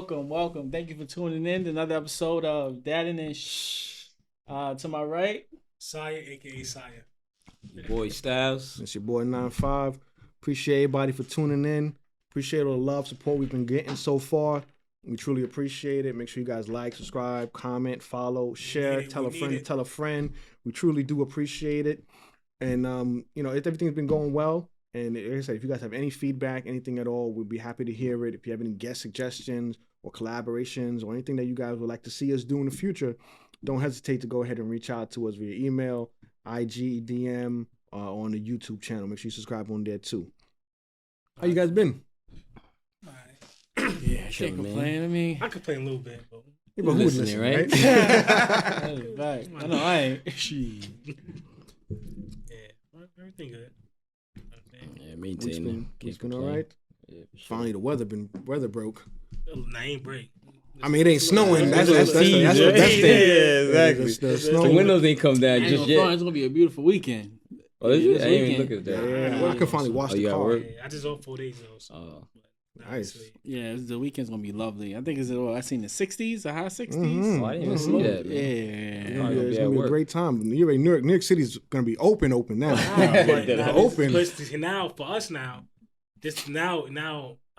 Welcome. Thank you for tuning in to another episode of Dad and Shh. To my right, Saya, aka Saya. Your boy Styles. It's your boy 95. Appreciate everybody for tuning in. Appreciate all the love, support we've been getting so far. We truly appreciate it. Make sure you guys like, subscribe, comment, follow, share, tell a friend to tell a friend. We truly do appreciate it. And everything's been going well. And like I said, if you guys have any feedback, anything at all, we'd be happy to hear it. If you have any guest suggestions or collaborations or anything that you guys would like to see us do in the future, don't hesitate to go ahead and reach out to us via email, IG, DM, on the YouTube channel. Make sure you subscribe on there too. How you guys been? yeah, I can't complain. I mean, I complain a little bit, but Yeah, but who was listening, right? right? I know I ain't. yeah, everything good. Yeah, maintaining. It's been all right. Yeah, for sure. Finally, the weather broke. Nah, ain't break. I mean, it ain't snowing. That's the best thing. Yeah, exactly. The snow. The windows ain't come down just yet. It's gonna be a beautiful weekend. Oh, is it? This I didn't even weekend. look at that. Yeah, I can finally wash the you got car. work? Yeah, I just off 4 days though. So Nice. Yeah, the weekend's gonna be lovely. I think I seen the 60s, the high 60s. Mhm. Oh, I didn't even see that, man. Yeah. Yeah, Probably gonna it's be gonna at be a work. great time. New York City's gonna be open now. Open. Open. But now for us now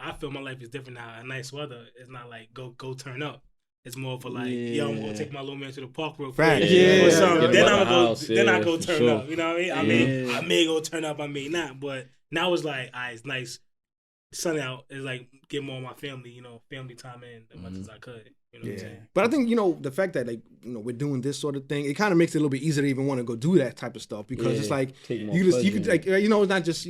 I feel my life is different now. Nice weather. It's not like go turn up. It's more for like, yo, I'm gonna take my little man to the park real quick. Facts. Yeah. Or something. Get Then out I'm the gonna house, then I go for turn sure. up. You know what I mean? I may go turn up, I may not. But now it's like, it's nice. Sun out is like get more of my family, family time in as much as I could. You know what I'm saying? But I think, the fact that we're doing this sort of thing, it kind of makes it a little bit easier to even want to go do that type of stuff because it's like Take more you pleasure could in it. it's not just,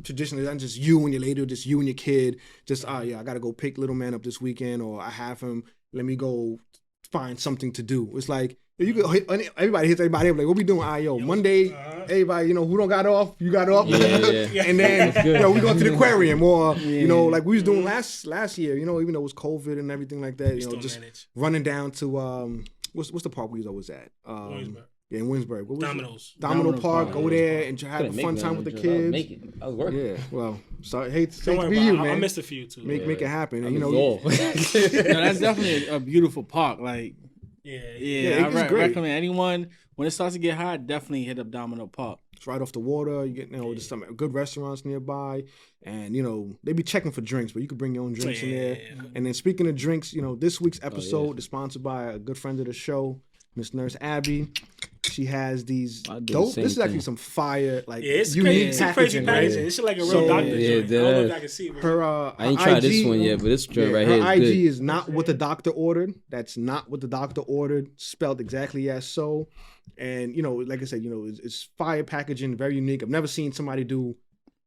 traditionally, it's not just you and your lady or just you and your kid. Just, I got to go pick little man up this weekend or I have him. Let me go find something to do. It's like, you could everybody hits everybody up like, what we doing? Monday, everybody, who don't got off, you got off. Yeah. And then, we go to the aquarium or, like we was doing Mm-hmm. last year, even though it was COVID and everything like that, Still just manage. running down to, what's the park we was always at? Williamsburg. Yeah, in Winsburg. What was it? Domino's. Domino Park. Go there and have a Couldn't make fun me time on with the the job. I was kids. I was working. Yeah, well, sorry, hate Don't to worry be about you, it. I man. missed a few too. Make it happen. I And, was off. No, that's definitely a beautiful park. Like, Yeah. it's I great. recommend anyone when it starts to get hot, definitely hit up Domino Park. It's right off the water. You get, there's some good restaurants nearby. And, they be checking for drinks, but you could bring your own drinks in there. Yeah. And then speaking of drinks, this week's episode is sponsored by a good friend of the show, Miss Nurse Abby. She has these I do the dope. same This is actually thing. some fire, like Yeah, it's unique crazy. It's a crazy packaging, packaging. right? It's like a real So- doctor Yeah, joint. I don't know if that I can see it. But Her, I ain't her tried this IG one yet, but this joint right her here is IG good. is not what the doctor ordered. That's not what the doctor ordered. Spelled exactly as so. And like I said, it's fire packaging, very unique. I've never seen somebody do.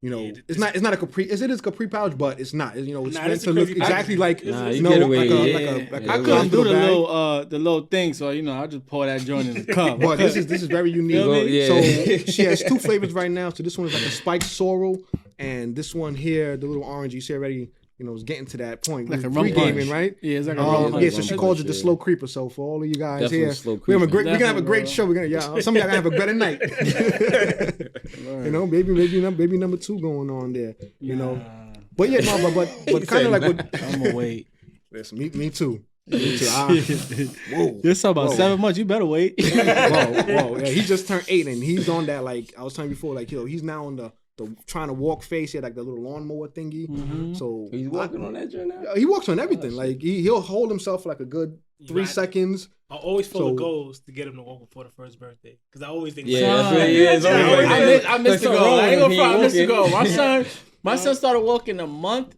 It's not a Capri. It is a Capri pouch, but it's not. It's Nah, meant it's to a look crazy exactly packaging. like Nah, you get away, like yeah. I a couldn't do the bag. the little thing, so I just pour that joint in the cup. But this is very unique. Feel me? Yeah. So she has two flavors right now. So this one is like a spiked sorrel, and this one here, the little orange. You see already, is getting to that point. Like a We're rum pre-gaming, punch. right? Yeah, it's like a rum punch. Yeah, so she Rum calls punch, it the yeah. slow creeper. So for all of you guys Definitely here, slow we're creeper. gonna have a great show. We're gonna, some of y'all gonna have a better night. Baby number 2 going on there. But yeah, no, but kind of like what. I'm gonna wait. Listen, me too. Me too. Whoa. You're talking about 7 months. You better wait. Whoa. Yeah, he just turned 8 and he's on that, like I was telling you before, like he's now on the trying to walk phase. He had like the little lawnmower thingy. Mm-hmm. So He's walking on that joint now? he walks on everything. Like he'll hold himself for like a good 3 seconds. I always full So- of goals to get him to walk before the first birthday because I always think, Yeah, that's what it is. Yeah, Always like that. I missed the Like, goal. I ain't gonna he front. I missed the walking. goal. My son started walking a month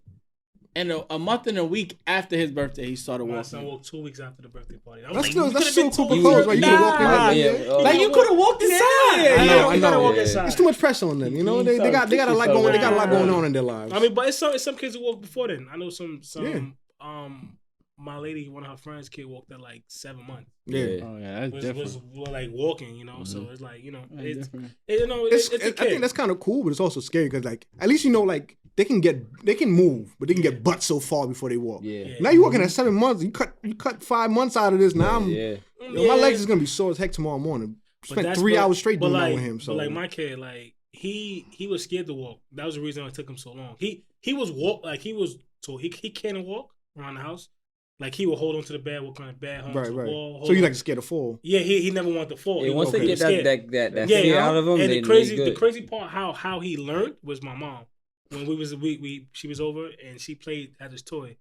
and a week after his birthday. He started my son walking. walked 2 weeks after the birthday party. I was That's like, still you that's could've still been cool 2 weeks proposal, early. right? You can walk in Nah. there. Yeah, Like you could have walked inside. I know, You gotta walk yeah. inside. It's too much pressure on them. They got a lot going. They got a lot going on in their lives. I mean, but it's some kids who walk before then. I know some Yeah. my lady, one of her friends' kid walked at like 7 months. Yeah. Oh yeah, that's Was different. like walking, So it's like That's it's different. it's a kid. I think that's kind of cool, but it's also scary because like at least like they can move, but they can get butt so far before they walk. Yeah. Now you're walking at 7 months. You cut 5 months out of this. Now Yeah. my legs is gonna be sore as heck tomorrow morning. Spent 3 hours straight doing that with him. So but like my kid, like he was scared to walk. That was the reason it took him so long. He was told he can't walk around the house Like he would hold onto the bed, walk on the bed, hold onto the wall. So you like scared to fall? Yeah, he never wanted to fall. Yeah, once they get that yeah, fear out of him, and they the crazy part how he learned was my mom. When she was over and she had this toy,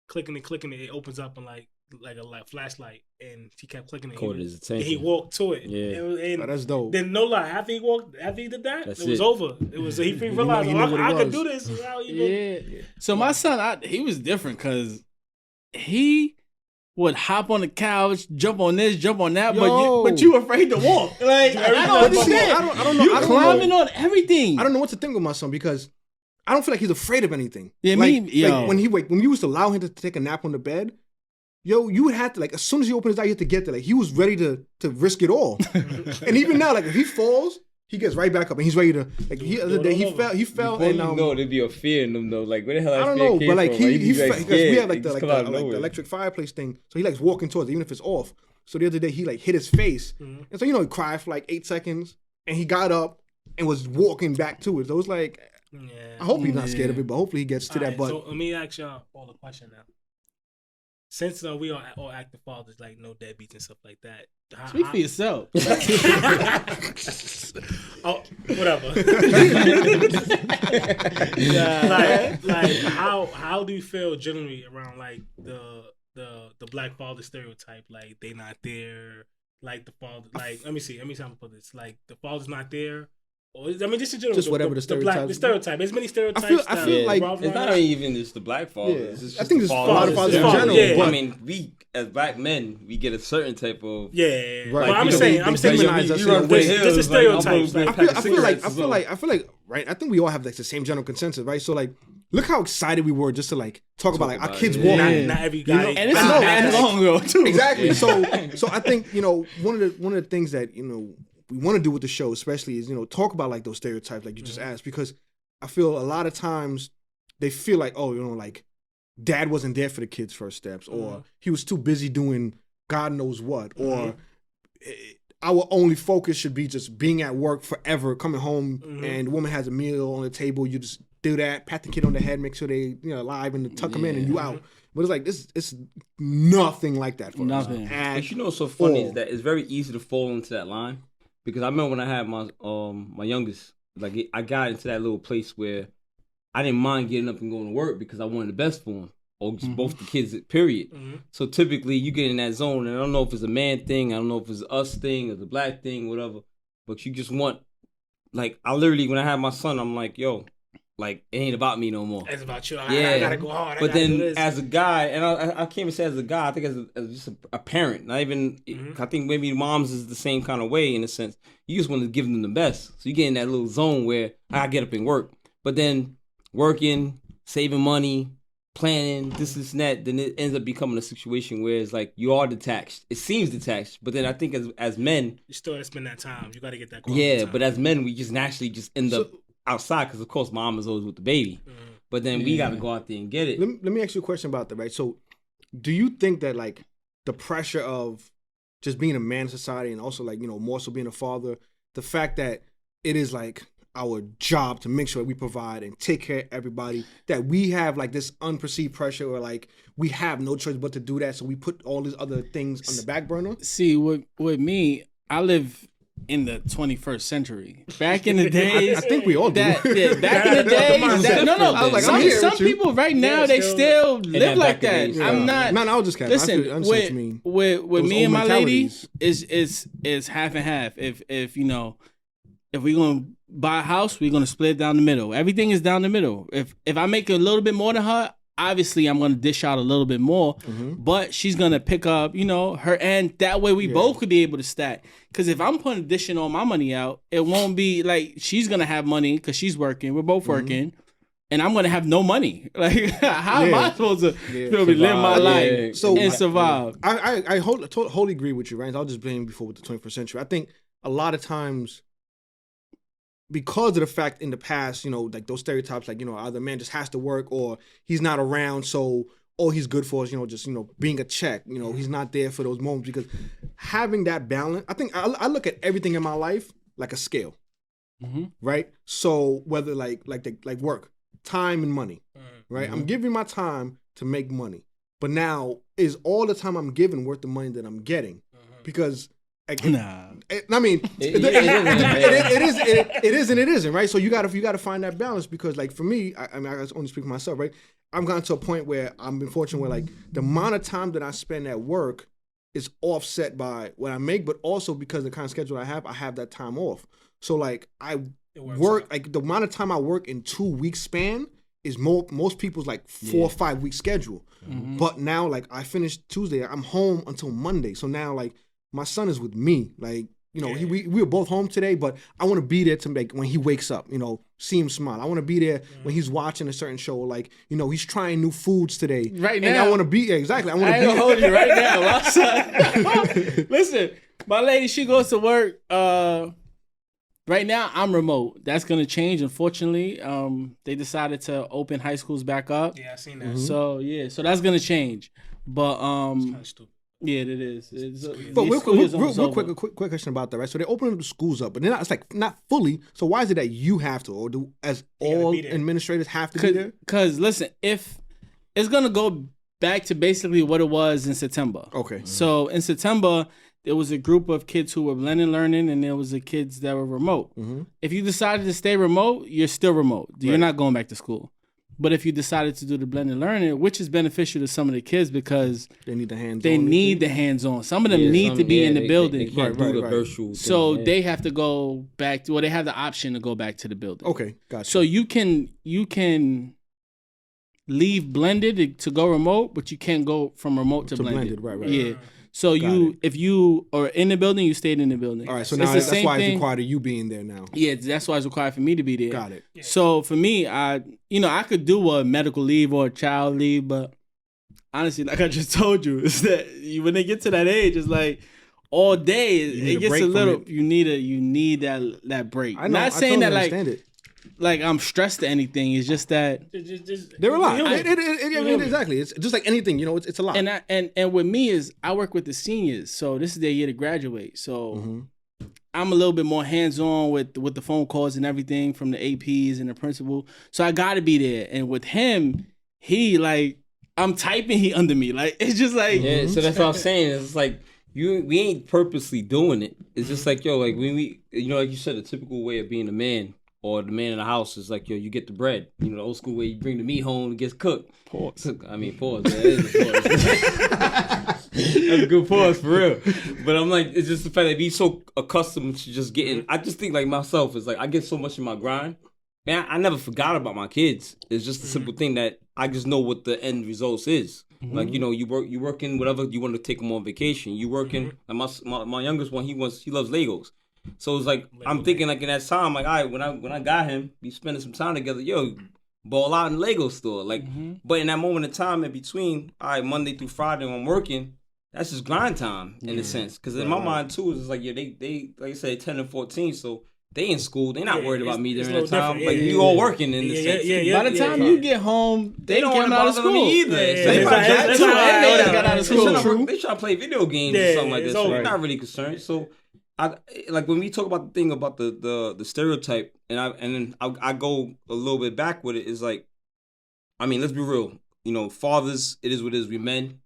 clicking it, it opens up and like a flashlight, and she kept clicking it. Caught his attention. And he walked to it. Yeah, and that's dope. Then no lie, after he did that, it was over. It was he realized I could do this. Yeah. So my son, he was different because he would hop on the couch, jump on this, jump on that, but you afraid to walk. Like I don't understand. I don't know. You climbing on everything. I don't know what to think of my son because I don't feel like he's afraid of anything. Yeah, like when we used to allow him to take a nap on the bed, you would have to, like, as soon as he opened his eye, you had to get there. Like, he was ready to risk it all. And even now, like, if he falls, he gets right back up and he's ready to, like, the other day he fell and there'd be a fear in them though. Like, where the hell I don't know, but like he fell because we have like the electric fireplace thing, so he likes walking towards it, even if it's off. So the other day he like hit his face, and so he cried for like 8 seconds, and he got up and was walking back to it. So it was like, I hope he's not scared of it, but hopefully he gets to that. But so let me ask y'all all the question now. Since we are all active fathers, like no deadbeats and stuff like that. Speak for yourself. Oh, whatever. like how do you feel generally around like the black father stereotype? Like they not there. Like the father. Like let me see how to put this. Like the father's not there. Or, I mean, just in general, whatever the stereotype. The stereotype. There's many stereotypes. I feel like it's not even just the black fathers. Yeah. It's just I think it's fathers in general. Yeah. I mean, we as black men, we get a certain type of right. Like, I'm saying, this is stereotypes. I feel like right. I think we all have like the same general consensus, right? So like, look how excited we were just to like talk about like our kids walking. Not every guy, and this is not that long ago too. Exactly. So I think one of the things that we want to do with the show, especially, is talk about like those stereotypes, like you just asked, because I feel a lot of times they feel like, like dad wasn't there for the kids' first steps, or he was too busy doing God knows what, or our only focus should be just being at work forever, coming home and the woman has a meal on the table, you just do that, pat the kid on the head, make sure they alive, and tuck them in, and you out. But it's like it's nothing like that for nothing. Us. And what's so funny is that it's very easy to fall into that line. Because I remember when I had my youngest, like I got into that little place where I didn't mind getting up and going to work because I wanted the best for him, or just both the kids, period. So typically you get in that zone, and I don't know if it's a man thing, I don't know if it's us thing, or the black thing, whatever, but you just want, like, I literally, when I had my son, I'm like, yo, like, it ain't about me no more. It's about you. I gotta go hard. But then as a guy, and I can't even say as a guy, I think as just a parent, not even, I think maybe moms is the same kind of way in a sense. You just want to give them the best. So you get in that little zone where I get up and work. But then working, saving money, planning, this and that, then it ends up becoming a situation where it's like you are detached. It seems detached, but then I think as men, you still gotta spend that time. You gotta get that quality time. But as men, we just naturally just end up outside, because of course mom is always with the baby, but then we got to go out there and get it. Let me ask you a question about that, right? So do you think that like the pressure of just being a man in society, and also like more so being a father, the fact that it is like our job to make sure we provide and take care of everybody, that we have like this unperceived pressure, or like we have no choice but to do that, so we put all these other things on the back burner? See, with me, I live in the 21st century. Back in the days, I think we all do. Back in the days, some people right now they still live like that. I'm not. I was just kind of. Listen, with me and my lady, is half and half. If we're gonna buy a house, we're gonna split it down the middle. Everything is down the middle. If I make a little bit more than her, obviously I'm gonna dish out a little bit more, but she's gonna pick up, her end. That way we both could be able to stack. Because if I'm dishing all my money out, it won't be like she's gonna have money because she's working. We're both working, and I'm gonna have no money. Like, how am I supposed to live my life and survive? I totally agree with you, right? I was just blaming before with the 21st century. I think a lot of times, because of the fact in the past, like those stereotypes, like, either man just has to work, or he's not around, so all he's good for is, just, being a check. He's not there for those moments. Because having that balance, I think I look at everything in my life like a scale, right? So whether like work, time and money, right? I'm giving my time to make money. but now is all the time I'm giving worth the money that I'm getting? Because I mean, it is and it isn't, right? So you gotta find that balance, because like for me, I mean, I only speak for myself, right? I've gotten to a point where I've been fortunate where like the amount of time that I spend at work is offset by what I make, but also because of the kind of schedule I have that time off. So like I work, like the amount of time I work in 2 week span is most people's like 4 or 5 week schedule. But now like I finished Tuesday, I'm home until Monday. So now like my son is with me. Like, you know, we were both home today, but I want to be there to make when he wakes up, you know, see him smile. I want to be there when he's watching a certain show, like, you know, he's trying new foods today. Right now. And I want to be, exactly. I want to be. I hold you right now. My son. Listen, my lady, she goes to work. Right now, I'm remote. That's going to change, unfortunately. They decided to open high schools back up. Yeah, I seen that. So, so that's going to change. But, it's kind of stupid. Yeah, it is. But real quick, a quick question about that, right? So they open the schools up, but they're not. It's like not fully. So why is it that you have to, or do as all administrators have to be there? Because listen, if it's gonna go back to basically what it was in September. Okay. So in September, there was a group of kids who were blended learning, and there was the kids that were remote. If you decided to stay remote, you're still remote. You're not going back to school. But if you decided to do the blended learning, which is beneficial to some of the kids because they need the hands-on. They need the hands-on. Some of them need to be in the building. They can't do the virtual so thing, they have to go back to, they have the option to go back to the building. Okay, gotcha. So you can leave blended to go remote, but you can't go from remote to blended. Right. Yeah. So if you are in the building, you stayed in the building. All right, so now that's why it's required of you being there now. Yeah, that's why it's required for me to be there. Got it. So for me, I could do a medical leave or a child leave, but honestly, like I just told you, is that when they get to that age, it's like all day, it gets a little. You need that break. I know. Not saying that understand like I'm stressed or anything. It's just that they're a lot. Exactly. It's just like anything, you know. It's a lot. And with me is I work with the seniors, so this is their year to graduate. So I'm a little bit more hands on with the phone calls and everything from the APs and the principal. So I got to be there. And with him, he like I'm typing, he under me. Like it's just like So that's what I'm saying. It's like we ain't purposely doing it. It's just like when we like you said, the typical way of being a man. Or the man in the house is like, you get the bread. You know, the old school way you bring the meat home and it gets cooked. Pause. I mean, pause. That is a pause. That's a good pause, for real. But I'm like, it's just the fact that be so accustomed to just getting, I just think like myself, is like, I get so much in my grind. Man, I never forgot about my kids. It's just a simple thing that I just know what the end results is. Like, you working whatever, you want to take them on vacation. You working, like my youngest one, he loves Legos. So it's like I'm thinking like in that time, like all right, when I got him, we spending some time together. Ball out in Lego store, like. But in that moment of time in between, all right, Monday through Friday when I'm working, that's just grind time in a sense. Because in my mind too, it's like they like I said, 10 and 14, so they in school. They not worried about me during that time. Like you all working in the sense. By the time you get home, they don't want to out of school me either. They got out of school. They try to play video games or something like that. So they're not really concerned. So. I like when we talk about the thing about the stereotype, and then I go a little bit back with it. Is like, I mean, let's be real. You know, fathers, it is what it is. We men,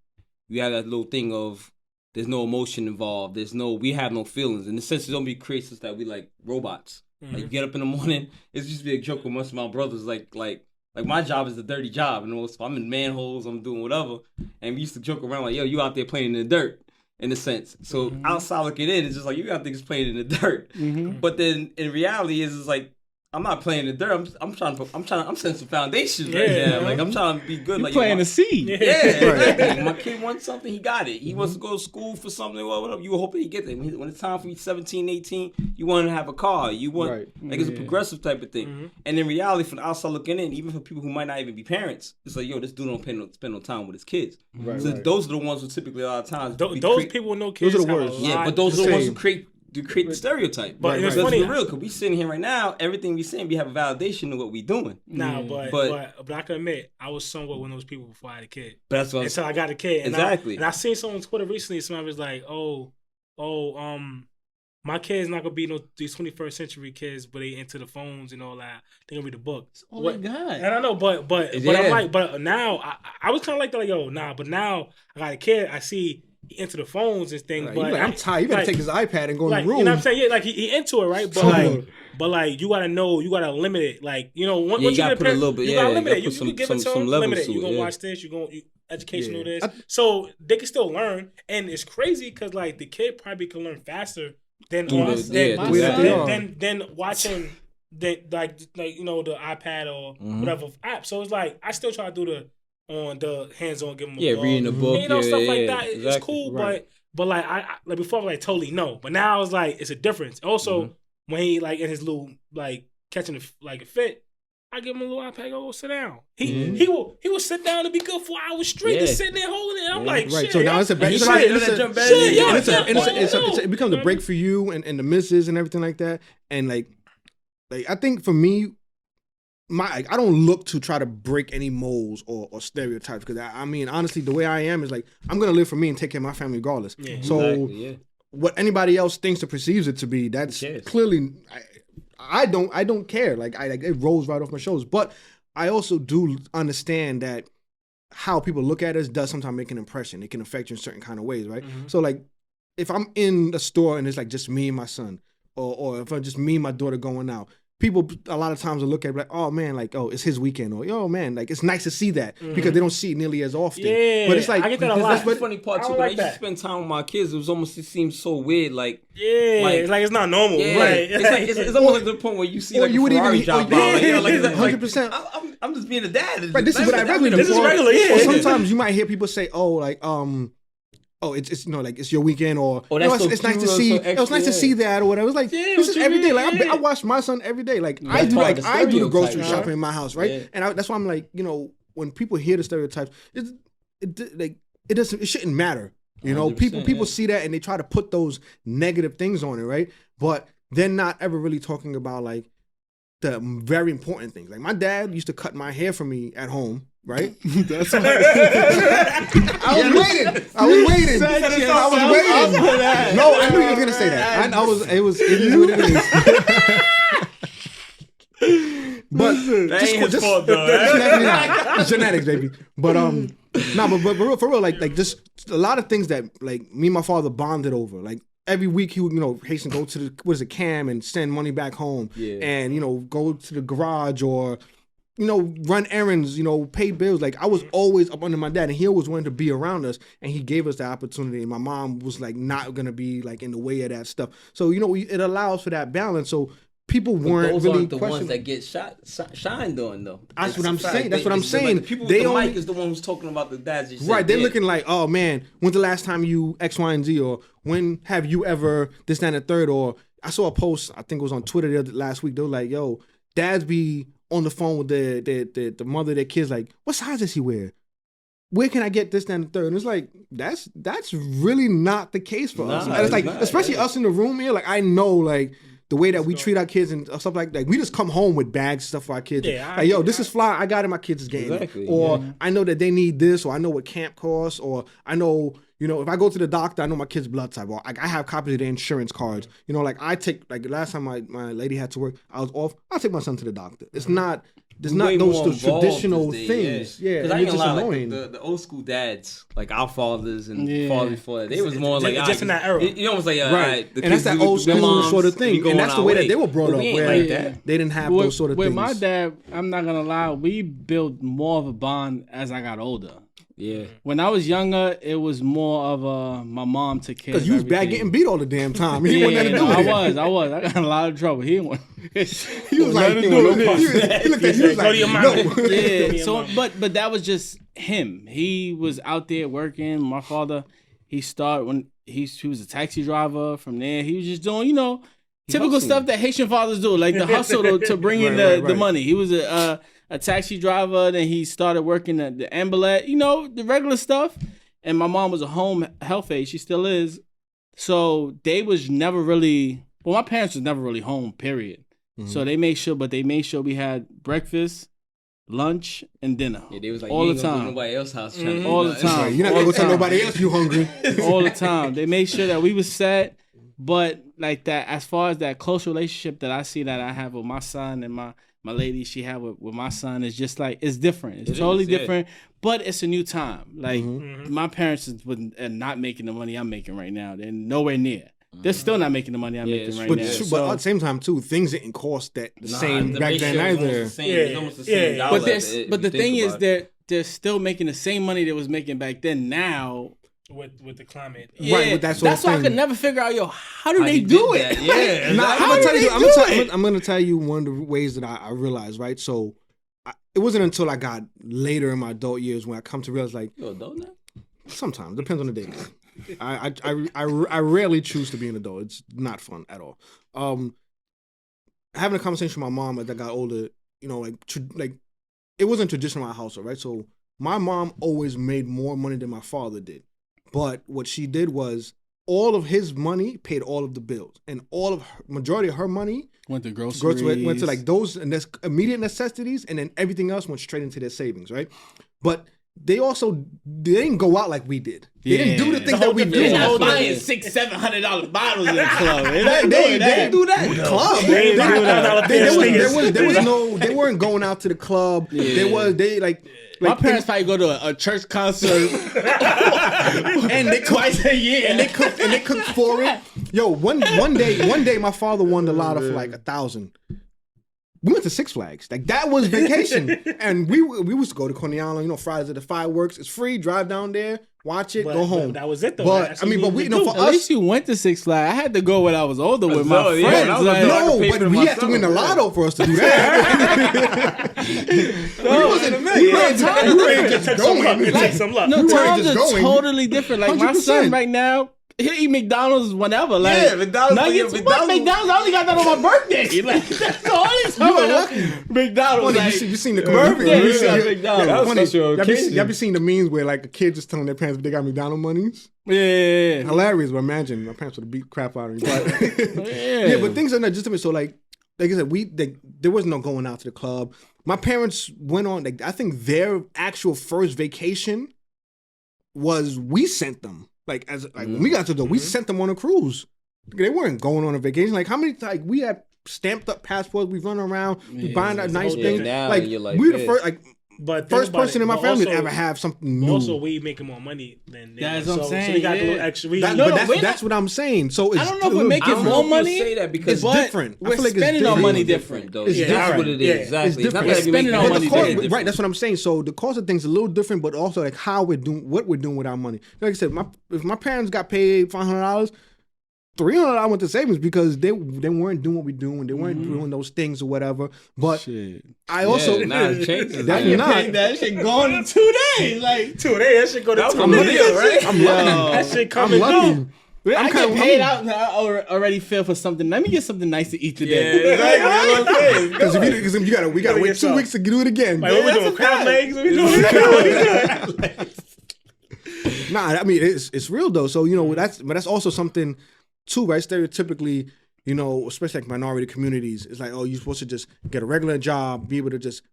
we have that little thing of there's no emotion involved. We have no feelings. In the sense, it don't be creates us that we like robots. Like you get up in the morning. It's just be a joke with most of my brothers. Like my job is a dirty job, and so I'm in manholes. I'm doing whatever, and we used to joke around like, yo, you out there playing in the dirt. In a sense, so outside looking in, it's just like you got things playing in the dirt. But then in reality, it's like I'm not playing in the dirt. I'm setting some foundations right now. Like I'm trying to be good. You're like planting a seed. Exactly. My kid wants something, he got it. He wants to go to school for something. Well, whatever. You hope he gets it. When it's time for you, 17, 18, you want to have a car. You want like it's a progressive type of thing. And in reality, from the outside looking in, even for people who might not even be parents, it's like, yo, this dude don't spend no time with his kids. Those are the ones who typically a lot of times those people with no kids. Those are the worst. Yeah, but those are the ones who create the stereotype. But it's funny. funny. For real, because we sitting here right now, everything we saying, we have a validation of what we doing. Nah, but I can admit, I was somewhat one of those people before I had a kid. But that's what until I got a kid. And exactly. I seen someone on Twitter recently, somebody was like, my my kids not gonna be these 21st century kids, but they into the phones and all that. They gonna read the book. Oh my God! And I know, but I'm like, but now I was kind of like that, like, yo, nah. But now I got a kid. I see he into the phones and things. Right, but I'm tired. You better take his iPad and go in the room. You know what I'm saying? Yeah, like he into it, right? But like you gotta know, you gotta limit it. Like, you know, once you gotta put a little bit. You gotta limit it. You can give it to them, limit it. You gonna watch this. You gonna educational this, so they can still learn. And it's crazy because like the kid probably can learn faster than watching like you know, the iPad or whatever app. So it's like I still try to do the hands-on, give them a book. Reading the book, and, you know, stuff like that. Exactly. It's cool, but like I like before I was like totally no, but now I was like it's a difference. Also, when he like in his little like catching a fit, I give him a little iPad, go sit down. He will sit down and be good for hours straight, just sitting there holding it. I'm like, right. Shit, so now it's a break. It becomes a break for you and the misses and everything like that. And like I think for me, I don't look to try to break any molds or stereotypes, because I mean honestly, the way I am is like I'm gonna live for me and take care of my family regardless. Yeah, so what anybody else thinks or perceives it to be, that's clearly. I don't care. Like it rolls right off my shoulders. But I also do understand that how people look at us does sometimes make an impression. It can affect you in certain kind of ways, right? So like if I'm in the store and it's like just me and my son, or if I'm just me and my daughter going out, people a lot of times will look at it like, oh man, like, oh, it's his weekend, or yo man, like it's nice to see that, because they don't see it nearly as often. Yeah, but it's like I get that a lot. That's the funny part too. When I used to spend time with my kids, it seems so weird. Like it's not normal. Yeah, right? It's almost like the point where you see like you a Ferrari drop out. Yeah, like 100%. I'm just being a dad. Right, this is what I regularly do. This is regular. Yeah. Or sometimes you might hear people say, oh, like it's you know, like it's your weekend, or it's nice to see. It was nice to see that, or whatever. It's like this is every day. Like I watch my son every day. Like I do the grocery shopping in my house, right? Yeah. And that's why I'm like, you know, when people hear the stereotypes, it shouldn't matter. You know, people see that and they try to put those negative things on it, right? But they're not ever really talking about like the very important things. Like my dad used to cut my hair for me at home. Right? That's I was waiting. No, I knew you were gonna say that. It is what it is. But that ain't his fault though. It's genetics, baby. But but for real, like just a lot of things that like me and my father bonded over. Like every week he would, you know, hasten go to the CAM and send money back home, and you know, go to the garage, or you know, run errands, you know, pay bills. Like I was always up under my dad, and he always wanted to be around us, and he gave us the opportunity. And my mom was like not gonna be like in the way of that stuff. So you know, it allows for that balance. So people weren't those really aren't the ones that get shined on though. That's what I'm saying. That's what I'm saying. Like, the people with the mic is the one who's talking about the dads. Right? They're looking like, oh man, when's the last time you X, Y, and Z, or when have you ever this, that, and the third? Or I saw a post, I think it was on Twitter last week. They were like, yo, dads be on the phone with the mother of their kids, like, what size does he wear? Where can I get this, that, and the third? And it's like, that's really not the case for us. And it's like, especially us in the room here, like, I know, like, the way that we treat our kids and stuff like that. We just come home with bags and stuff for our kids. Yeah, like, yo, this is fly. I got it. My kids is getting it. Or I know that they need this, or I know what camp costs, or I know, you know, if I go to the doctor, I know my kid's blood type, or I have copies of their insurance cards. You know, like I take, like the last time my lady had to work, I was off. I'll take my son to the doctor. It's not. There's not those traditional things. Yeah, because I ain't gonna lie, like the old school dads, like our fathers and fathers before that, they was more like just in that era. You almost like right, and that's that old school sort of thing, and that's the way that they were brought up, where they didn't have those sort of things. With my dad, I'm not gonna lie, we built more of a bond as I got older. Yeah. When I was younger, it was more of my mom took care of everything. Because you was bad getting beat all the damn time. He wasn't nothing to do with it. I was. I got in a lot of trouble. He was like, he looked at you, he was like, no. Yeah. So, but that was just him. He was out there working. My father, he started when he was a taxi driver. From there, he was just doing, you know, typical stuff that Haitian fathers do, like the hustle to bring in the money. He was a taxi driver, then he started working at the ambulance, you know, the regular stuff. And my mom was a home health aide. She still is. So they was never really, well, my parents was never really home, period. Mm-hmm. So they made sure we had breakfast, lunch, and dinner. Yeah, they was like, all the time. Nobody else's house. All the time. You're not going to go tell nobody else you hungry. All the time. They made sure that we was set. But like that, as far as that close relationship that I see that I have with my son and my lady she had with my son is just like it's different. It's totally different. But it's a new time. Like my parents are not making the money I'm making right now. They're nowhere near. They're still not making the money I'm making right now. But at the same time, too, things didn't cost that the same back then either. It's almost the same. But the thing is, they're still making the same money they was making back then. Now with the climate, right? That's why I could never figure out, how do they do it? Yeah, I'm gonna tell you one of the ways that I realized, right? So it wasn't until I got later in my adult years when I come to realize, like, you're adult now? Sometimes depends on the day. I rarely choose to be an adult. It's not fun at all. Having a conversation with my mom as I got older, like it wasn't traditional in my household, right? So my mom always made more money than my father did, but what she did was all of his money paid all of the bills, and majority of her money went to groceries, went to like those immediate necessities, and then everything else went straight into their savings, right? But they didn't go out like we did. They didn't do the things that we do. They're not buying $600-$700 bottles in the club. They didn't do that in the club. They weren't going out to the club. My parents probably go to a church concert and they twice a year, and they cooked for it. Yo, one day, my father won the lotto for like 1,000. We went to Six Flags. Like, that was vacation. And we used to go to Coney Island, Fridays at the fireworks. It's free. Drive down there, watch it, go home. But that was it, though. But for at us, least you went to Six Flags. I had to go when I was older with my friends. But we had to win the lotto for us to do that. Times are totally different. Like, 100%. My son right now, he'll eat McDonald's whenever. Like, McDonald's. Nuggets, McDonald's. I only got that on my birthday. Like, that's the only time. McDonald's. Like, you seen the birthday? McDonald's. Y'all be seeing the memes where like a kid just telling their parents they got McDonald's monies? Yeah. Hilarious. But imagine my parents would have beat crap out of me. But things are not just so like I said, there was no going out to the club. My parents went on. Like, I think their actual first vacation was we sent them. When we got to we sent them on a cruise. They weren't going on a vacation. Like, how many we had stamped up passports, we run around, we buying that nice things. Like, we the first first person in my family to ever have something new. Also, we making more money than them. That's what I'm saying. So we got a little extra. That's what I'm saying. So I don't know if we're making more money. Say that because it's different. We're spending our money different, though. That's what it is. Exactly. It's different. We're spending our money different. Right. That's what I'm saying. So the cost of things is a little different, but also like how we're doing, what we're doing with our money. Like I said, if my parents got paid $500. $300 went to savings because they weren't doing what we doing. They weren't doing those things or whatever. But I also definitely not. That shit gone in 2 days. Like 2 days, that shit go to $2 million, right? I'm lucky. That shit coming through. I get paid out and I already feel for something. Let me get something nice to eat today. Because we gotta wait 2 weeks to do it again. Like, what we doing? Crab legs? What we doing? Nah, I mean it's real though. So that's also something too, right? Stereotypically, especially like minority communities, it's like, oh, you're supposed to just get a regular job, be able to just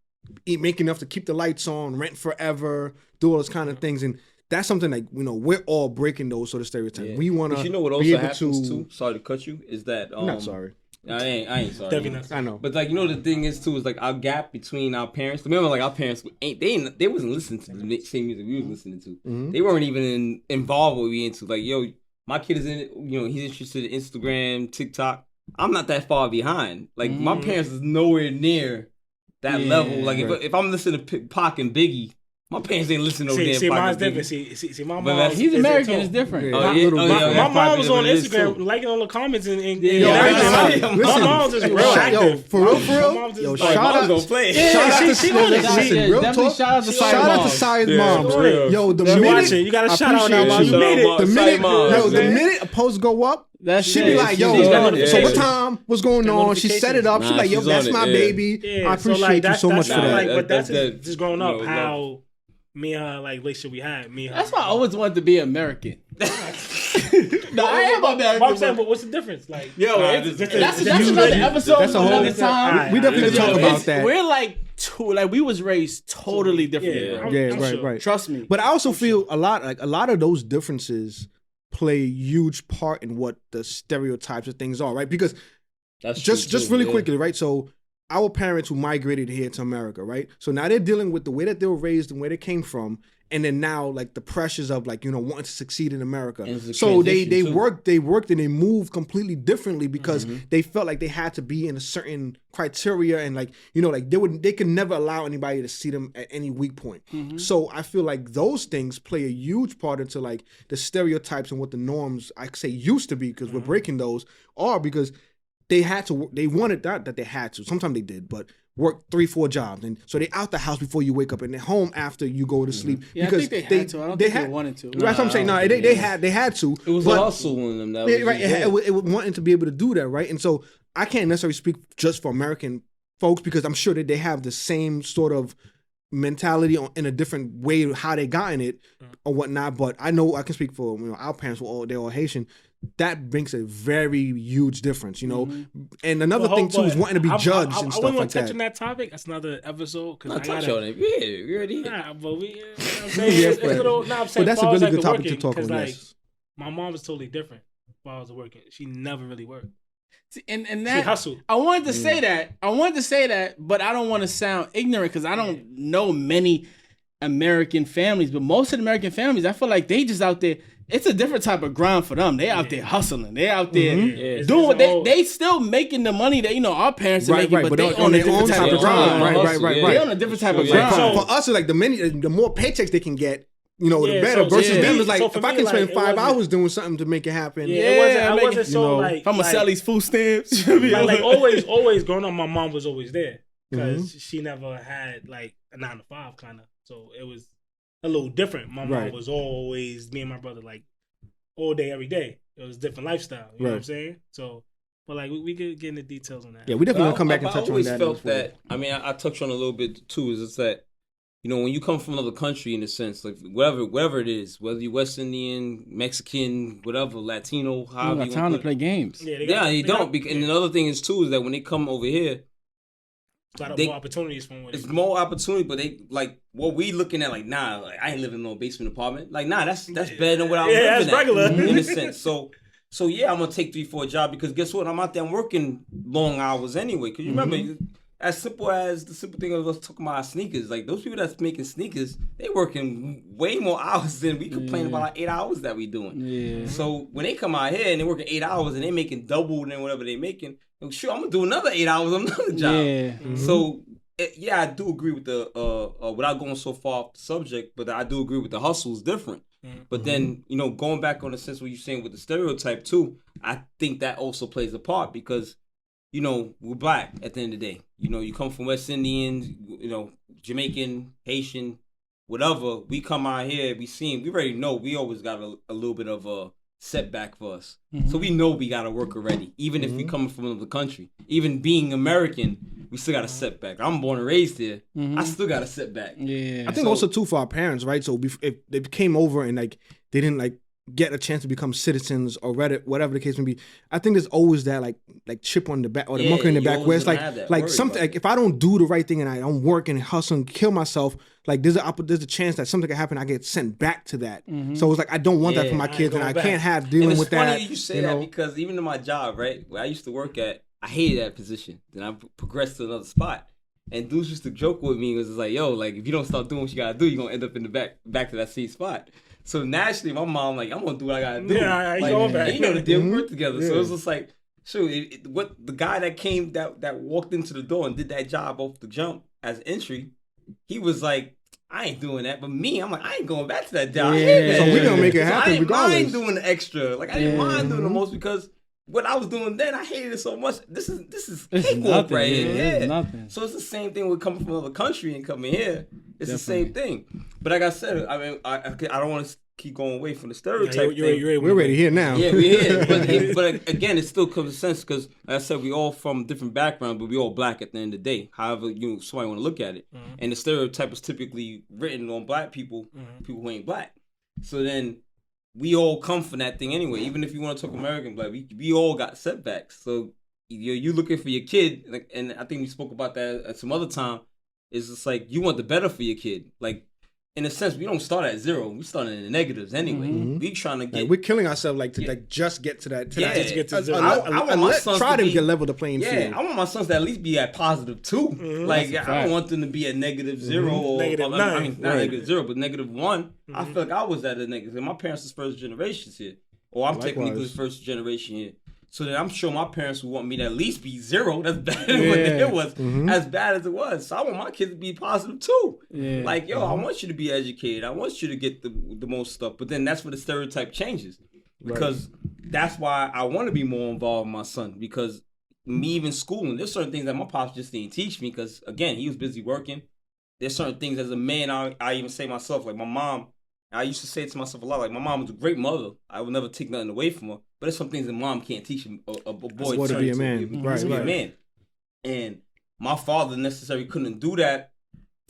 make enough to keep the lights on, rent forever, do all those kind of things, and that's something like we're all breaking those sort of stereotypes. Yeah. We want to. You know what also happens too? Sorry to cut you. Is that I'm not sorry. I ain't sorry. I know. But the thing is too is like our gap between our parents. Remember, like our parents they wasn't listening to the same music we was listening to. Mm-hmm. They weren't even involved with what we into. Like, yo, my kid is in it. He's interested in Instagram, TikTok. I'm not that far behind. Like my parents is nowhere near that level. Like if I'm listening to Pac and Biggie. My parents ain't listening to no damn Pac. See, mine's different. See, my mom. He's American. It's different. My mom was on Instagram liking all the comments and everything. My mom's just real active. Yo, for real. Yo, shout out to Shout out to Si's moms. Yo, the minute you got a shout out now, you made it. The minute a post go up, she be like, yo, so what time? What's going on? She set it up. She like, yo, that's my baby. I appreciate you so much for that. But that's just growing up, how me and her, like, relationship we had. That's why I always wanted to be American. No, I am American. I'm saying, but what's the difference? Like, that's another episode. That's a whole time. We definitely talk about that. We're like we was raised totally different. Right. Trust me. But I also feel a lot of those differences play a huge part in what the stereotypes of things are, right? Because That's just really quickly, right? So our parents who migrated here to America, right? So now they're dealing with the way that they were raised and where they came from, and then now like the pressures of like, wanting to succeed in America. So they worked and they moved completely differently because they felt like they had to be in a certain criteria, and like, like they could never allow anybody to see them at any weak point. So I feel like those things play a huge part into like the stereotypes and what the norms, I say used to be, because we're breaking those, are because they wanted that they had to. Sometimes they did, but work 3-4 jobs, and so they out the house before you wake up, and they're home after you go to sleep. Yeah, because I think they had to. I don't think they wanted to. That's what I'm saying. No, they had to. It was a hustle in them. That was right. It wanting to be able to do that, right? And so I can't necessarily speak just for American folks, because I'm sure that they have the same sort of mentality in a different way how they gotten it or whatnot. But I know I can speak for our parents. They're all Haitian. That makes a very huge difference, And another thing too is wanting to be judged and stuff like that. I wouldn't touch on that topic. That's another episode. Not touch on it. Yeah, we already. Nah, but we. I'm saying, but that's a really good topic to talk on. Like, my mom was totally different while I was working. She never really worked. See, and that she hustled. I wanted to say that, but I don't want to sound ignorant because I don't know many American families, but most of the American families, I feel like they just out there. It's a different type of grind for them. They out there hustling. They out there doing what they still making the money that our parents are making, but they on a different type of grind. Right. They on a different type of grind. For us, it's like the more paychecks they can get, the better. Versus them, it's like if I can spend 5 hours doing something to make it happen. I wasn't so like if I'm gonna sell these food stamps. like always growing up, my mom was always there because she never had like a 9 to 5 kind of. So it was a little different. My mom was always me and my brother like all day, every day. It was a different lifestyle. You know what I'm saying? So, but like we could get into details on that. Yeah, we definitely gonna come back and touch on that. I always felt that. I mean, I touched on it a little bit too. Is it's that when you come from another country, in a sense, like whatever it is, whether you're West Indian, Mexican, whatever, Latino, however you got time to play games. Yeah, you don't. And another thing is too is that when they come over here. A lot more opportunities from what it's more opportunity, but they like what we looking at. Like, nah, like, I ain't living in no basement apartment. Like, nah, that's better than what I was living that's regular at, in a sense. So yeah, I'm gonna take 3-4 job because guess what? I'm out there working long hours anyway. Because you remember, as simple as the simple thing of us talking about our sneakers. Like those people that's making sneakers, they working way more hours than we complain about our 8 hours that we doing. Yeah. So when they come out here and they working 8 hours and they making double than whatever they making. Sure, I'm gonna do another 8 hours on another job. Yeah. So I do agree with the without going so far off the subject, but I do agree with the hustle is different. But then going back on the sense what you're saying with the stereotype too, I think that also plays a part because we're black at the end of the day. You come from West Indian, Jamaican, Haitian, whatever. We come out here, we already know we always got a little bit of a setback for us. So we know we gotta work already. Even if we come from another country. Even being American, we still got a setback. I'm born and raised here. I still got a setback. Yeah. I think also too for our parents, right? So if they came over and like they didn't like get a chance to become citizens or whatever the case may be, I think there's always that like chip on the back or the monkey in the back where it's like something like if I don't do the right thing and I don't work and hustle and kill myself, like there's a chance that something could happen. I get sent back to that. So it's like I don't want that for my kids, and I can't have dealing with that. It's funny you say that because even in my job, right, where I used to work at, I hated that position. Then I progressed to another spot. And dudes used to joke with me. It was like, yo, like if you don't start doing what you gotta do, you're gonna end up in the back to that same spot. So naturally, my mom like, I'm gonna do what I gotta do. Yeah, I going back. The deal work together. So it was just like, sure. What the guy that came that walked into the door and did that job off the jump as entry, he was like, I ain't doing that. But me, I'm like, I ain't going back to that job. Yeah. So we gonna make it happen. I didn't regardless. mind doing the extra. Like I didn't mind doing the most because what I was doing then, I hated it so much. This is cakewalk right here. Yeah. Nothing. So it's the same thing with coming from another country and coming here. It's the same thing. But like I said, I mean, I don't want to keep going away from the stereotype thing. We're ready here now. Yeah, we're here. But again, it still comes to sense because, like I said, we all from different backgrounds, but we all black at the end of the day. However, somebody want to look at it. And the stereotype is typically written on black people, people who ain't black. So then we all come from that thing anyway. Even if you want to talk American black, we all got setbacks. So you looking for your kid, and I think we spoke about that at some other time. It's just like you want the better for your kid. Like in a sense, we don't start at zero. We start in the negatives anyway. We trying to get. Like, we're killing ourselves to like just get to that. Just get to zero. I want my sons try to to get level the playing field. I want my sons to at least be at positive 2. Like I don't want them to be at negative 0 or -9. I mean, not negative 0, but negative 1. I feel like I was at a negative. My parents is first generations here, or I'm technically first generation here. So then I'm sure my parents would want me to at least be 0. That's better than what it was. As bad as it was. So I want my kids to be positive too. Yeah. Like, yo, I want you to be educated. I want you to get the most stuff. But then that's where the stereotype changes. Because that's why I want to be more involved with my son. Because me even schooling, there's certain things that my pops just didn't teach me. Because, again, he was busy working. There's certain things as a man, I even say myself, like my mom, I used to say it to myself a lot, like my mom was a great mother. I would never take nothing away from her. But there's some things that mom can't teach a boy to be a man. To be a man. And my father necessarily couldn't do that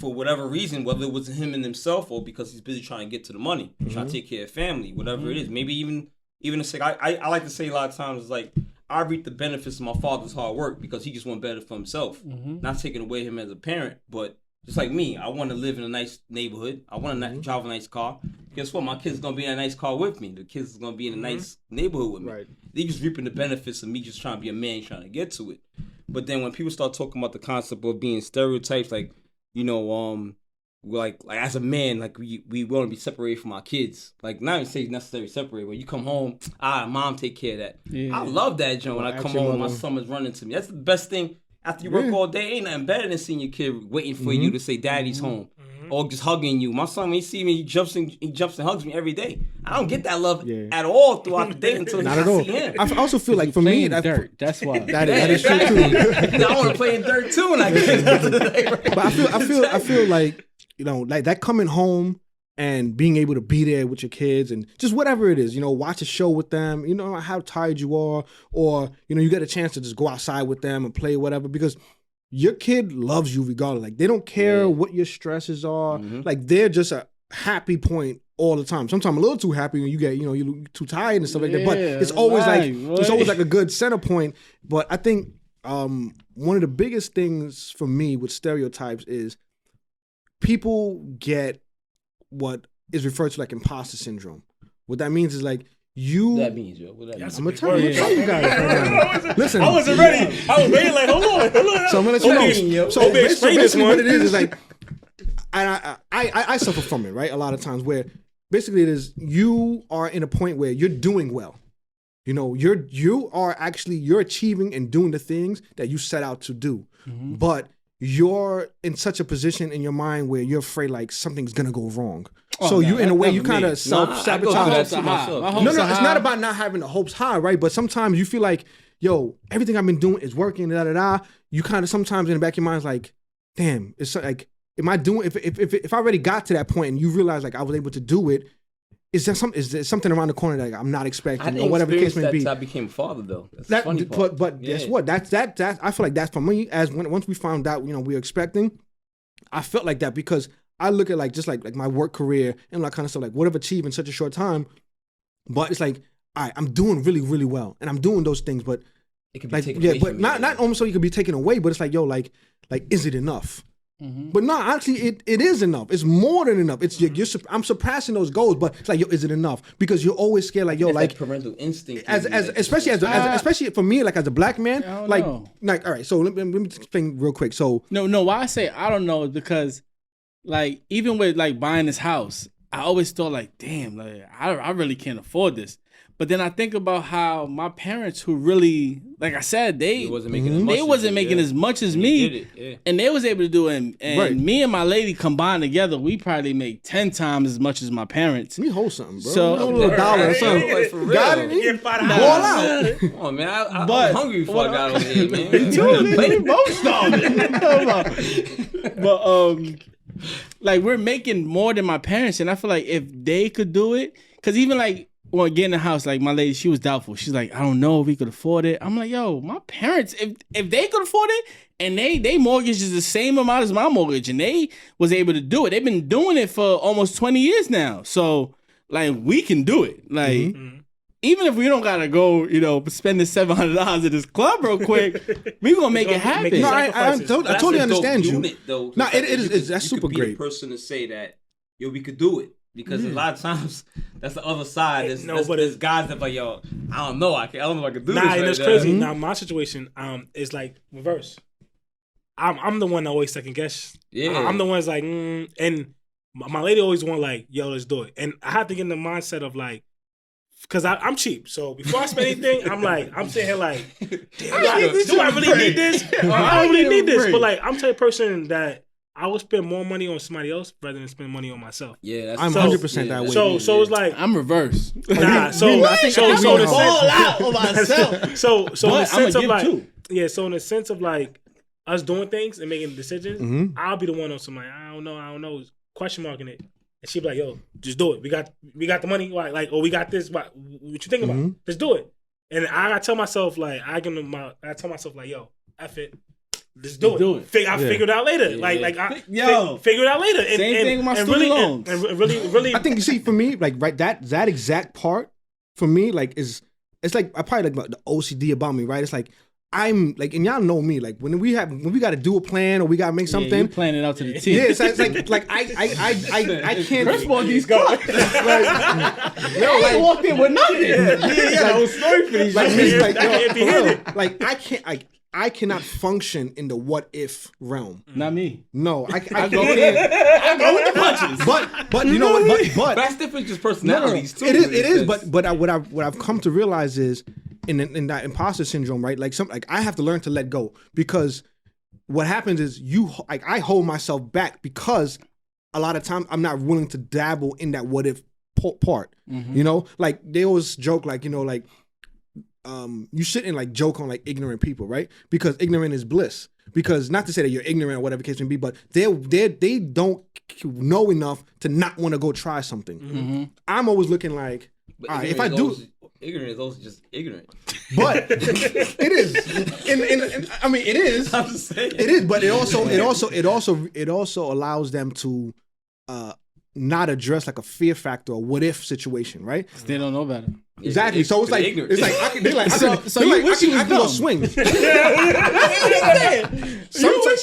for whatever reason, whether it was him and himself or because he's busy trying to get to the money, trying to take care of family, whatever it is. Maybe even to say, I like to say a lot of times, like, I reap the benefits of my father's hard work because he just want better for himself. Not taking away him as a parent, but just like me, I want to live in a nice neighborhood. I want to drive a nice car. Guess what? My kids are going to be in a nice car with me. The kids are going to be in a nice neighborhood with me. Right. They just reaping the benefits of me just trying to be a man, trying to get to it. But then when people start talking about the concept of being stereotypes, like, you know, like as a man, like we want to be separated from our kids. Like, not even say necessarily separated. When you come home, mom take care of that. Yeah. I love that, John. When I come home, my son is running to me. That's the best thing. After you work all day, ain't nothing better than seeing your kid waiting for you to say daddy's home. Or just hugging you. My son, when he see me, he jumps and hugs me every day. I don't get that love at all throughout the day until I see him. I also feel like for me, dirt. That's why. that is true too. I want to play in dirt too when I get to the day. But I feel like, you know, like that coming home and being able to be there with your kids and just whatever it is, you know, watch a show with them, you know, how tired you are, or, you know, you get a chance to just go outside with them and play whatever, because your kid loves you regardless. Like, they don't care what your stresses are. Like, they're just a happy point all the time. Sometimes a little too happy when you get, you know, you're too tired and stuff like that. But it's always it's always like a good center point. But I think one of the biggest things for me with stereotypes is people get what is referred to like imposter syndrome. What that means is like That means, yo. What that means? I'm gonna tell you guys right now. Listen, I wasn't ready. I was waiting like, hold on. So I'm gonna let you know. So basically what it is like, I suffer from it, right? A lot of times where basically it is you are in a point where you're doing well. You know, you're achieving and doing the things that you set out to do, but you're in such a position in your mind where you're afraid like something's gonna go wrong. So you, in a way, you kind of self-sabotage. No, it's not about not having the hopes high, right? But sometimes you feel like, yo, everything I've been doing is working, You kind of sometimes in the back of your mind is like, damn, it's like, am I doing? If I already got to that point and you realize like I was able to do it, is there something around the corner that I'm not expecting, or whatever the case may be? I became a father, though. That's the funny part. But guess what? That's I feel like that's for me. Once we found out, you know, we were expecting, I felt like that because I look at like just like my work career and that kind of stuff. Like, what I've achieved in such a short time, but it's like, all right, I'm doing really, really well, and I'm doing those things, but it could be taken away. But not almost so you could be taken away, but it's like, yo, like is it enough? But no, actually, it is enough. It's more than enough. It's I'm surpassing those goals, but it's like, yo, is it enough? Because you're always scared, like, yo, like that parental instinct, especially for me, like as a black man, like all right. So let me explain real quick. So no, why I say I don't know is because, like, even with like buying this house, I always thought like, damn, like I really can't afford this. But then I think about how my parents, who really, like I said, they wasn't making as much as me, and they was able to do it. And me and my lady combined together, we probably make 10 times as much as my parents. Let me hold something, bro. So a little dollar or something. Like, for real. Got it? Come on, man. I was hungry before I got over here, man. We both starving. But like, we're making more than my parents, and I feel like if they could do it, because even like, well, getting a house, like my lady, she was doubtful. She's like, I don't know if we could afford it. I'm like, yo, my parents, if they could afford it, and they mortgage is the same amount as my mortgage, and they was able to do it. They've been doing it for almost 20 years now. So, like, we can do it. Like, even if we don't gotta go, you know, spend the $700 at this club real quick, we gonna make it happen. No, I totally understand you. Unit, though, no, it is. That's super great. The person to say that yo, we could do it. Because a lot of times, that's the other side. There's guys that like, yo, I don't know. I don't know if I can do this. Nah, and it's crazy. Now, my situation is like reverse. I'm the one that always second guess. Yeah. I'm the one that's like, and my lady always want like, yo, let's do it. And I have to get in the mindset of like, because I'm cheap. So before I spend anything, I'm sitting here like, do I really need this? I don't really need this. But like, I'm the type of person that I would spend more money on somebody else rather than spend money on myself. Yeah, I'm 100% that way. So it's like I'm reverse. Nah, so all out on myself. So in the sense of like, so in the sense of like us doing things and making decisions, I'll be the one on somebody. I don't know, question marking it, and she'll be like, yo, just do it. We got the money, like, or we got this. What you think about? Just do it. And I tell myself like, I tell myself like, yo, F it. Just do it. I'll figure it out later. Yeah. Figure it out later. And, Same thing with my student loans. And really. I think you see for me, like right that exact part for me, like it's like I probably like the OCD about me, right? It's like I'm like, and y'all know me, like when we got to do a plan or we got to make something, you plan it out to the T. Yeah, so it's like I can't. First of all, these guys. I walked in with nothing. Yeah, no story for these. I cannot function in the what if realm. Not me. No, I go with the punches. But you know what? But that's different, just personalities too. It is. But what I've come to realize is in that imposter syndrome, right? Like I have to learn to let go, because what happens is I hold myself back because a lot of times I'm not willing to dabble in that what if part. You know, like they always joke like, you know, like. You shouldn't like joke on like ignorant people, right? Because ignorant is bliss. Because not to say that you're ignorant or whatever the case may be, but they don't know enough to not want to go try something. I'm always looking like, all right, if I do, ignorant is also just ignorant. But it is. And I mean, it is. I'm just saying. It is, but it also allows them to not address like a fear factor or what if situation, right? They don't know better. Exactly. So it's like ignorant. it's like I can, they're like So you wish you was I can go dumb. swing. You wish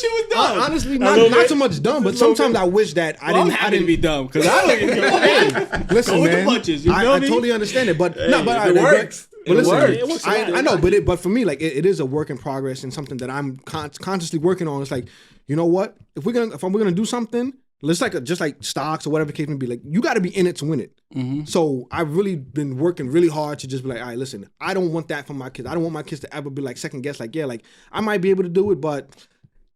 you was dumb. Honestly, not so much dumb, but sometimes I wish that I didn't. I'm happy to be dumb because I don't even give a Listen, Go with man, the punches, you feel I me? totally understand it, but it works. But listen, It works a lot. I know, but for me, like it is a work in progress and something that I'm consciously working on. It's like, you know what? If we're gonna do something, let's just like stocks or whatever the case may be. Like you got to be in it to win it. So I've really been working really hard to just be like, all right, listen, I don't want that for my kids. I don't want my kids to ever be like second guess. Like, yeah, like I might be able to do it, but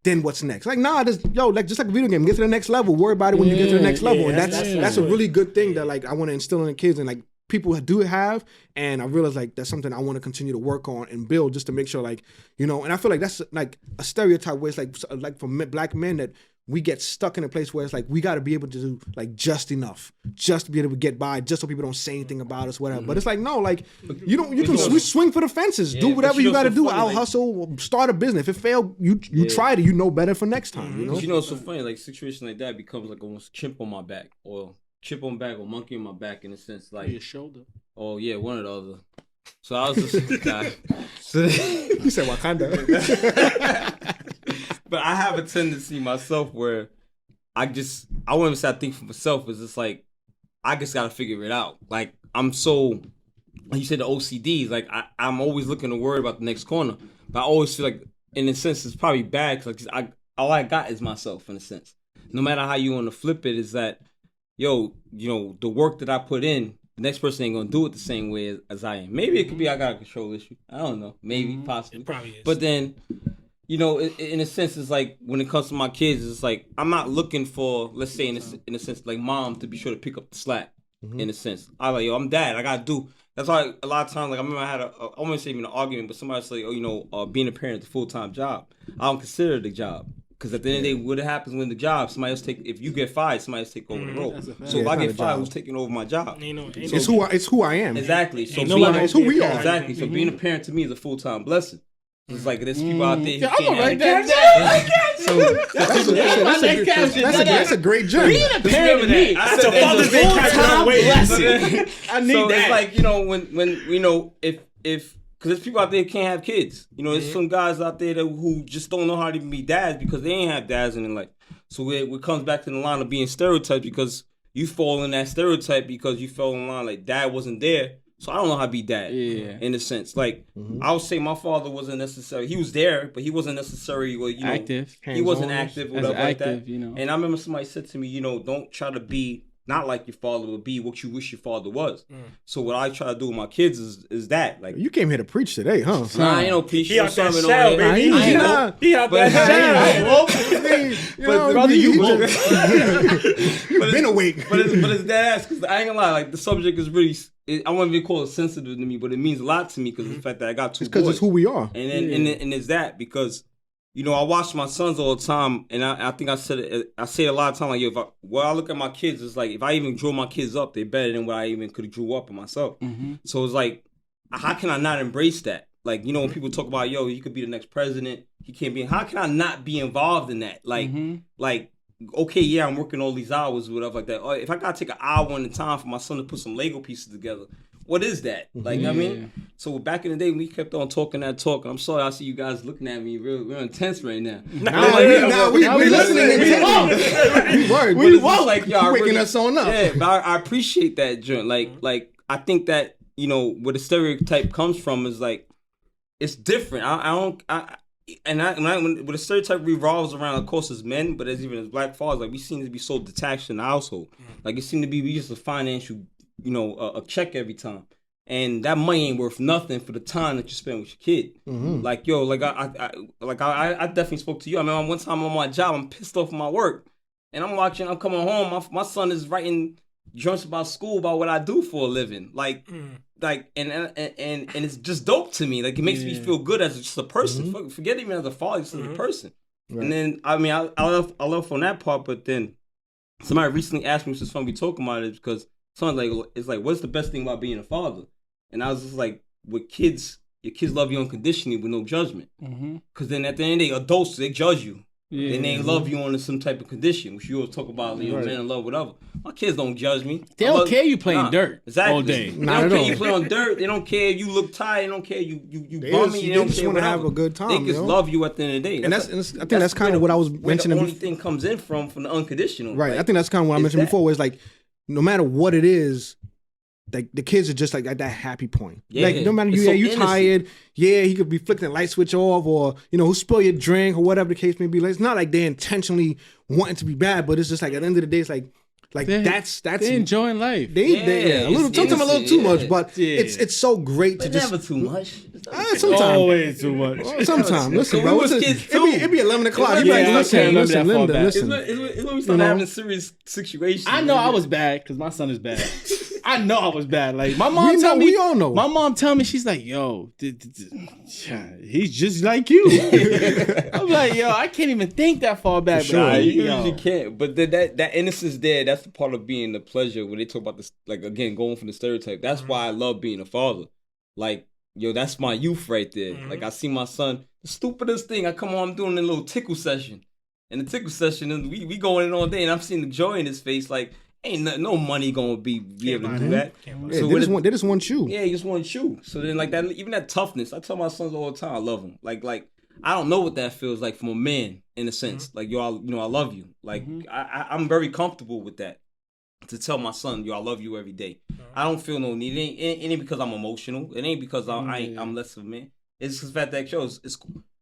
then what's next? Like, nah, just like just like a video game, get to the next level. Worry about it when you get to the next level, and that's a really good thing that like I want to instill in the kids, and like people do have, and I realize like that's something I want to continue to work on and build just to make sure like, you know, and I feel like that's like a stereotype where it's like for black men that we get stuck in a place where it's like we got to be able to do like just enough, just to be able to get by, just so people don't say anything about us, whatever. But it's like no, like you can swing for the fences, do whatever you got to do, out hustle, start a business. If it failed, you tried it, you know better for next time. You know, it's so funny. Like situation like that becomes like almost chimp on my back, or chip on back, or monkey on my back in a sense, like your shoulder. Oh yeah, one or the other. So I was just guy. You said Wakanda. But I have a tendency myself where I wouldn't say I think for myself. Is just like I just gotta figure it out. Like I'm so, like you said, the OCDs. Like I'm always looking to worry about the next corner. But I always feel like, in a sense, it's probably bad because all I got is myself in a sense. No matter how you want to flip it, is that you know, the work that I put in, the next person ain't gonna do it the same way as I am. Maybe it could be I got a control issue. I don't know. Maybe, possibly. It probably is. But then, you know, in a sense, it's like when it comes to my kids, it's like I'm not looking for, let's say, in a sense, like mom to be sure to pick up the slack. In a sense, I like, yo, I'm dad. I gotta do. That's why a lot of times, like I remember I had I won't say even an argument, but somebody said, oh, you know, being a parent is a full-time job. I don't consider it a job. Because at the end of the day, what happens when the job, somebody else if you get fired, somebody else take over the role. So if I get fired, who's taking over my job? It's who I am. Exactly. So it's who we are. Exactly. So being a parent to me is a full-time blessing. It's like there's people out there. I'm gonna write that down. That's a great journey. Being a parent to me, that's a Father's Day full-time blessing. I need so that. It's like, you know, when you know, if because there's people out there who can't have kids. You know, there's some guys out there who just don't know how to even be dads because they ain't have dads in their life. So it comes back to the line of being stereotyped because you fall in that stereotype because you fell in line like dad wasn't there. So I don't know how to be dad. Yeah. In a sense, like I would say my father wasn't necessary. He was there, but he wasn't necessarily active. He wasn't active, whatever like that. You know. And I remember somebody said to me, don't try to be not like your father, but be what you wish your father was. So what I try to do with my kids is that, like, you came here to preach today, huh? Nah, I ain't no preach. He out that shell, baby. He out that shell. But brother, you You've been awake. But it's that ass, because I ain't gonna lie, like the subject is really. I wouldn't even call it sensitive to me, but it means a lot to me because of the fact that I got two boys. Because it's who we are. And then and it's that because. I watch my sons all the time, and I think I say it a lot of time. Like, I look at my kids, it's like if I even drew my kids up, they're better than what I even could have drew up in myself. Mm-hmm. So it's like, how can I not embrace that? Like, when people talk about, he could be the next president, he can't be. How can I not be involved in that? Like, okay, yeah, I'm working all these hours or whatever like that. Or if I gotta take an hour in the time for my son to put some Lego pieces together, what is that? Like, I mean, so back in the day, we kept on talking that talk. And I'm sorry, I see you guys looking at me real intense right now. We listening. We like y'all waking us on up. Yeah, but I appreciate that, John. Like I think that where the stereotype comes from is like it's different. When the stereotype revolves around, of course, as men, but as even as black fathers, like we seem to be so detached in the household. Like it seemed to be we just a financial. A check every time, and that money ain't worth nothing for the time that you spend with your kid. Mm-hmm. Like I definitely spoke to you. I mean, one time on my job, I'm pissed off at my work, and I'm coming home. My son is writing joints about school about what I do for a living. And it's just dope to me. Like it makes me feel good as just a person. Mm-hmm. Forget even as a father, just as a person. Right. And then I left on that part, but then somebody recently asked me, which is fun we talking about it because. It's like, what's the best thing about being a father? And I was just like, with kids, your kids love you unconditionally with no judgment. Because then at the end of the day, adults, they judge you. Yeah. And they love you on some type of condition, which you always talk about, man in love, whatever. My kids don't judge me. They don't care you playing dirt all They day. don't care you play on dirt. They don't care you look tired. They don't care you bummy. They don't just want to have a good time. They just love you at the end of the day. And I think that's kind of what I was mentioning. The only thing comes in from the unconditional. Right. Like, I think that's kind of what I mentioned before, where it's like, no matter what it is, like the kids are just like at that happy point. Yeah, like no matter you tired, he could be flicking the light switch off or who spill your drink or whatever the case may be. Like, it's not like they're intentionally wanting to be bad, but it's just like at the end of the day, it's like that's they're enjoying life. They sometimes a little too much, but it's so great to just never too much. Sometimes always too much. Sometimes listen, bro. It be 11 o'clock. You like listen, Linda. It's when we start having serious situations. I know I was bad because my son is bad. I know I was bad. Like my mom tell me, we all know. My mom tell me, she's like, "Yo, he's just like you." I'm like, "Yo, I can't even think that far back." Sure, you usually can't. But that innocence there, that's the part of being the pleasure. When they talk about this, like again, going from the stereotype. That's why I love being a father. Like, that's my youth right there. Mm-hmm. Like I see my son, the stupidest thing. I come home, I'm doing a little tickle session, and the tickle session, and we going in all day, and I'm seeing the joy in his face, like. Ain't no money gonna be able to do that. So they just want you. Yeah, they just want you. So then, like that, even that toughness. I tell my sons all the time, I love them. Like I don't know what that feels like from a man, in a sense. Like I love you. Like I'm very comfortable with that. To tell my son, I love you every day. I don't feel no need. It ain't because I'm emotional. It ain't because I'm less of a man. It's just the fact that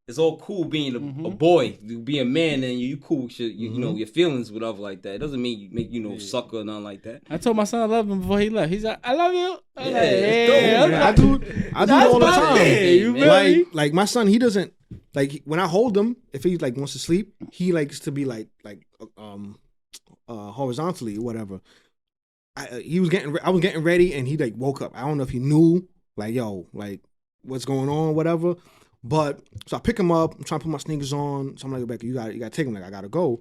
it's all cool being a boy, be a man, and you cool with your feelings, whatever like that. It doesn't mean you make sucker or nothing like that. I told my son I love him before he left. He's like, I love you. I do all the time. Like my son, he doesn't like when I hold him. If he like wants to sleep, he likes to be like horizontally or whatever. I was getting ready, and he like woke up. I don't know if he knew like what's going on, whatever. But so I pick him up. I'm trying to put my sneakers on. So I'm like, Rebecca, you got to take him. Like I gotta go.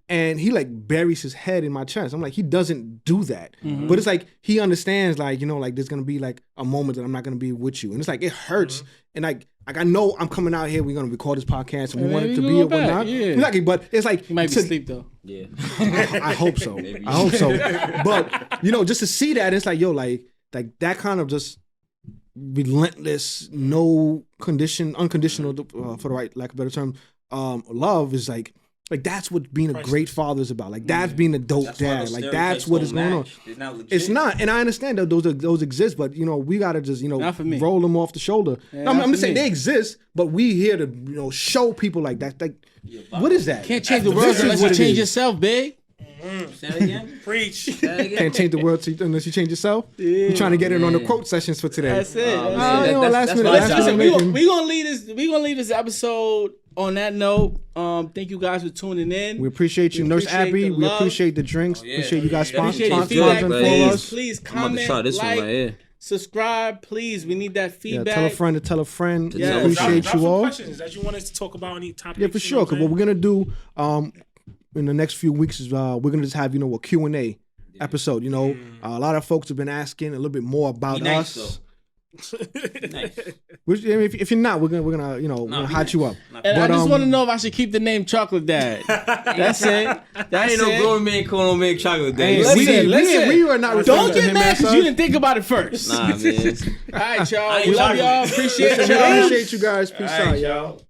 And he like buries his head in my chest. I'm like, he doesn't do that. Mm-hmm. But it's like he understands, like like there's gonna be like a moment that I'm not gonna be with you, and it's like it hurts. Mm-hmm. And like I know I'm coming out here. We're gonna record this podcast, and we want it to be or whatnot. Yeah. Exactly. But it's like you might be asleep though. Yeah. I hope so. I hope so. But just to see that, it's like like that kind of just. Relentless, no condition, unconditional, for the right lack of a better term, love is like Like that's what being a great father is about. Like that's being a dope dad. Like that's what is going on. It's not, and I understand that those exist, but we gotta just roll them off the shoulder. Yeah, I'm just saying they exist, but we here to show people like that. Like, what is that? Can't change the world unless you change yourself, big. Say that again. Preach. Can't change the world unless you change yourself. Yeah. You're trying to get in on the quote sessions for today. That's it. Last minute. We gonna leave this episode on that note. Thank you guys for tuning in. We appreciate you, Nurse Abby. We appreciate the drinks. Appreciate you guys sponsoring for us. Please comment, like, subscribe, please. We need that feedback. Yeah, tell a friend to tell a friend. We appreciate you all. Questions that you want us to talk about, any topics? Yeah, for sure. Because what we're gonna do in the next few weeks is we're gonna just have a Q&A episode. A lot of folks have been asking a little bit more about us. Nice. If you're not, we're gonna hot you up. And I just want to know if I should keep the name Chocolate Dad. That's it. Ain't no grown man calling no man Chocolate Dad. Listen. We are not. Don't get mad because you didn't think about it first. Nah, man. All right, y'all. We love y'all. Appreciate y'all. Appreciate you guys. Peace out, y'all.